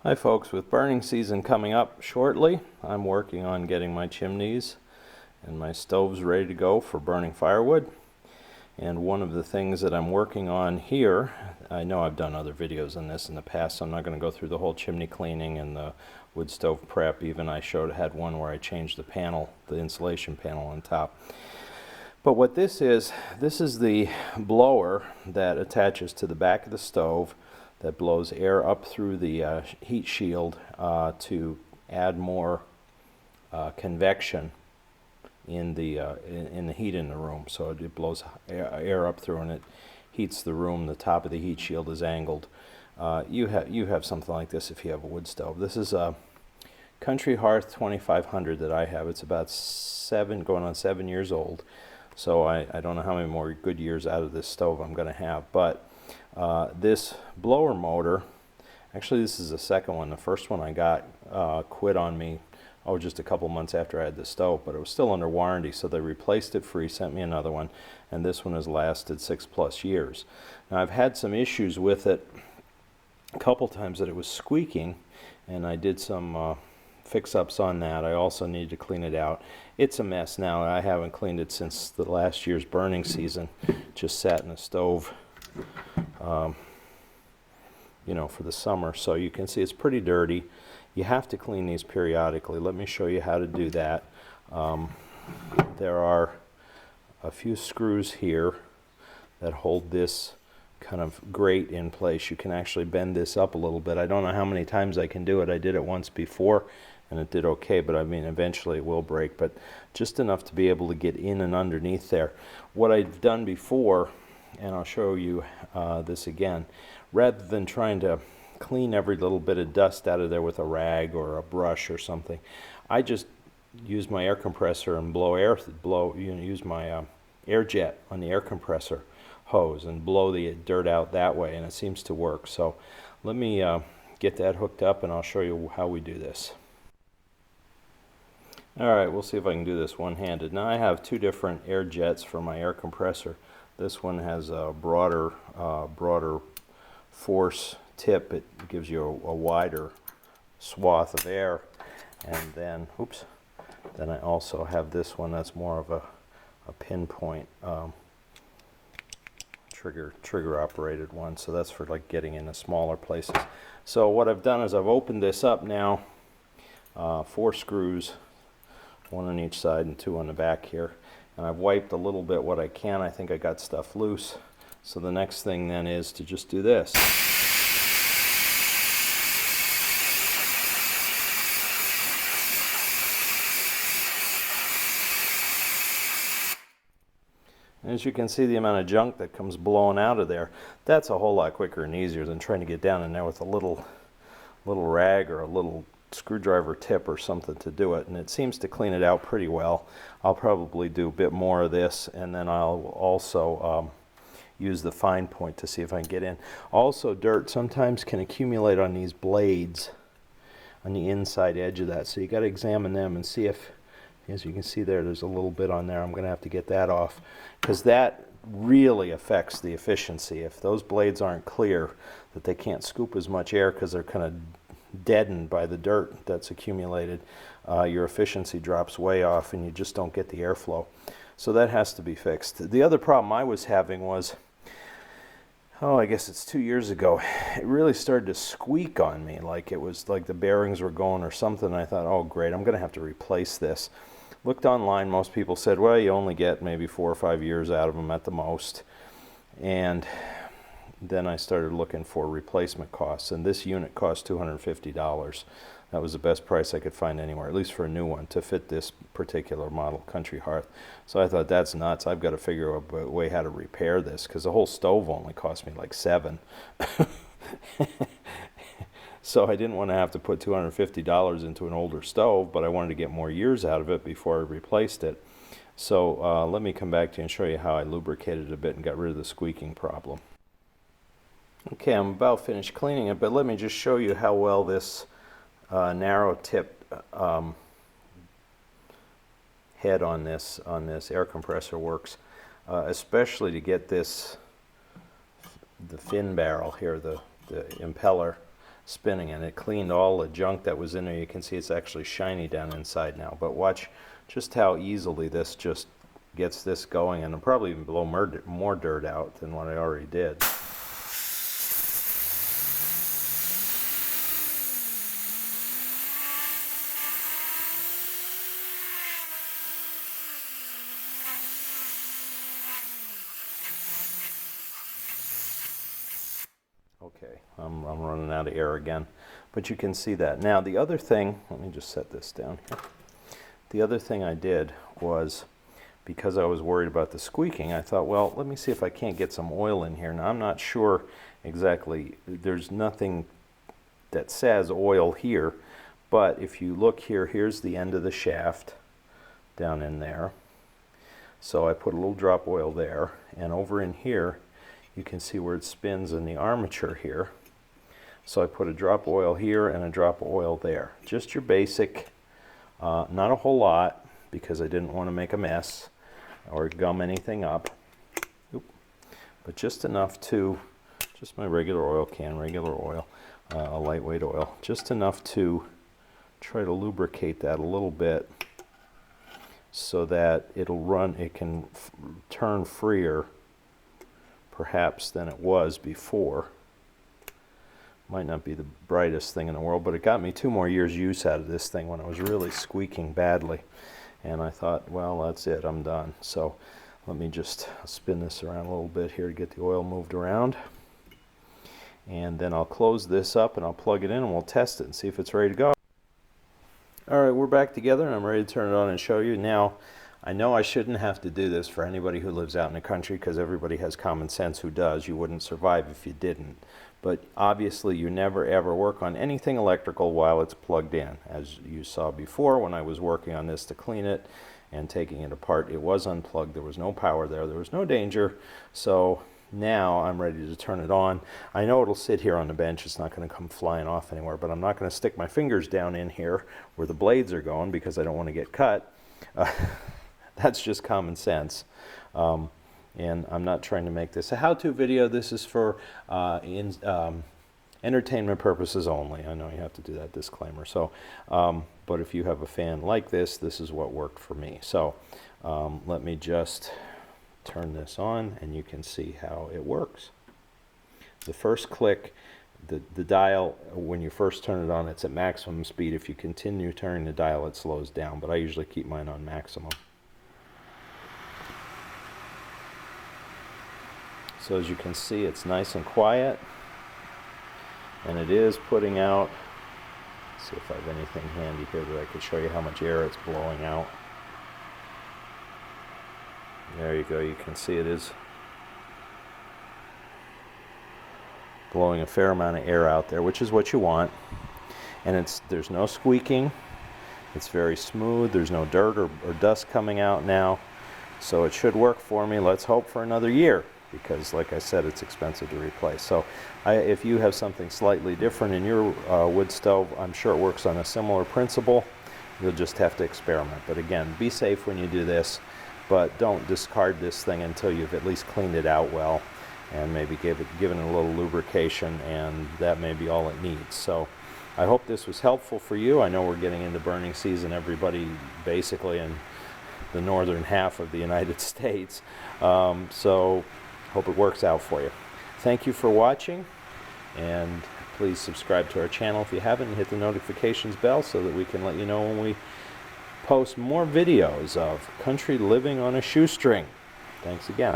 Hi folks, with burning season coming up shortly, I'm working on getting my chimneys and my stoves ready to go for burning firewood. And one of the things that I'm working on here, I know I've done other videos on this in the past, so I'm not going to go through the whole chimney cleaning and the wood stove prep. Even I had one where I changed the panel, the insulation panel on top. But what this is the blower that attaches to the back of the stove that blows air up through the heat shield to add more convection in the heat in the room. So it blows air up through and it heats the room. The top of the heat shield is angled. You have something like this if you have a wood stove. This is a Country Hearth 2500 that I have. It's about going on 7 years old. So I don't know how many more good years out of this stove I'm going to have. But this blower motor, actually this is the second one. The first one I got quit on me just a couple months after I had the stove, but it was still under warranty, so they replaced it free, sent me another one, and this one has lasted 6+ years. Now I've had some issues with it a couple times that it was squeaking, and I did some fix-ups on that. I also need to clean it out. It's a mess now. I haven't cleaned it since the last year's burning season. Just sat in the stove for the summer, so you can see it's pretty dirty. You have to clean these periodically. Let me show you how to do that. There are a few screws here that hold this kind of grate in place. You can actually bend this up a little bit. I don't know how many times I can do it. I did it once before and it did okay, but I mean eventually it will break, but just enough to be able to get in and underneath there. What I've done before, and I'll show you this again, rather than trying to clean every little bit of dust out of there with a rag or a brush or something, I just use my air compressor and use my air jet on the air compressor hose and blow the dirt out that way, and it seems to work. So let me get that hooked up and I'll show you how we do this. Alright, we'll see if I can do this one-handed. Now I have two different air jets for my air compressor. This one has a broader force tip. It gives you a wider swath of air. And then, then I also have this one that's more of a pinpoint trigger operated one. So that's for like getting into smaller places. So what I've done is I've opened this up now. 4 screws, 1 on each side and 2 on the back here. And I've wiped a little bit what I can. I think I got stuff loose. So the next thing then is to just do this. As you can see, the amount of junk that comes blowing out of there, that's a whole lot quicker and easier than trying to get down in there with a little rag or a little screwdriver tip or something to do it. And it seems to clean it out pretty well. I'll probably do a bit more of this, and then I'll also use the fine point to see if I can get in. Also, dirt sometimes can accumulate on these blades on the inside edge of that, so you got to examine them and see if, as you can see there's a little bit on there. I'm going to have to get that off, because that really affects the efficiency. If those blades aren't clear, that they can't scoop as much air because they're kind of deadened by the dirt that's accumulated, your efficiency drops way off and you just don't get the airflow. So that has to be fixed. The other problem I was having was, I guess it's 2 years ago, it really started to squeak on me, like it was like the bearings were going or something. I thought, oh great, I'm going to have to replace this. Looked online, most people said, well, you only get maybe 4 or 5 years out of them at the most. And then I started looking for replacement costs, and this unit cost $250. That was the best price I could find anywhere, at least for a new one, to fit this particular model, Country Hearth. So I thought, that's nuts. I've got to figure out a way how to repair this, because the whole stove only cost me like $7. So I didn't want to have to put $250 into an older stove, but I wanted to get more years out of it before I replaced it. So let me come back to you and show you how I lubricated it a bit and got rid of the squeaking problem. Okay, I'm about finished cleaning it, but let me just show you how well this narrow tip head on this air compressor works, especially to get the fin barrel here, the impeller spinning, and it cleaned all the junk that was in there. You can see it's actually shiny down inside now, but watch just how easily this just gets this going, and it'll probably even blow more dirt out than what I already did. Okay, I'm running out of air again, but you can see that. Now the other thing, let me just set this down here. The other thing I did was, because I was worried about the squeaking, I thought, well, let me see if I can't get some oil in here. Now I'm not sure exactly, there's nothing that says oil here, but if you look here, here's the end of the shaft down in there. So I put a little drop oil there, and over in here, you can see where it spins in the armature here. So I put a drop oil here and a drop of oil there. Just your basic, not a whole lot, because I didn't want to make a mess or gum anything up. Oop. But just enough to, just my regular oil can, regular oil, a lightweight oil, just enough to try to lubricate that a little bit so that it'll run, it can turn freer perhaps than it was before. Might not be the brightest thing in the world, but it got me 2 more years use out of this thing when I was really squeaking badly. And I thought, well, that's it, I'm done. So let me just spin this around a little bit here to get the oil moved around. And then I'll close this up and I'll plug it in and we'll test it and see if it's ready to go. Alright, we're back together and I'm ready to turn it on and show you. Now, I know I shouldn't have to do this for anybody who lives out in the country, because everybody has common sense who does. You wouldn't survive if you didn't. But obviously you never ever work on anything electrical while it's plugged in. As you saw before when I was working on this to clean it and taking it apart, it was unplugged. There was no power there. There was no danger. So now I'm ready to turn it on. I know it'll sit here on the bench. It's not going to come flying off anywhere, but I'm not going to stick my fingers down in here where the blades are going because I don't want to get cut. That's just common sense. And I'm not trying to make this a how-to video. This is for entertainment purposes only. I know you have to do that disclaimer. So, but if you have a fan like this, this is what worked for me. So let me just turn this on and you can see how it works. The first click, the dial, when you first turn it on, it's at maximum speed. If you continue turning the dial, it slows down, but I usually keep mine on maximum. So as you can see, it's nice and quiet, and it is putting out, let's see if I have anything handy here that I could show you how much air it's blowing out. There you go, you can see it is blowing a fair amount of air out there, which is what you want. And there's no squeaking, it's very smooth, there's no dirt or dust coming out now, so it should work for me. Let's hope for another year, because like I said, it's expensive to replace. So if you have something slightly different in your wood stove, I'm sure it works on a similar principle. You'll just have to experiment. But again, be safe when you do this, but don't discard this thing until you've at least cleaned it out well and maybe given it a little lubrication, and that may be all it needs. So I hope this was helpful for you. I know we're getting into burning season, everybody basically in the northern half of the United States. So hope it works out for you. Thank you for watching, and please subscribe to our channel if you haven't, and hit the notifications bell so that we can let you know when we post more videos of country living on a shoestring. Thanks again.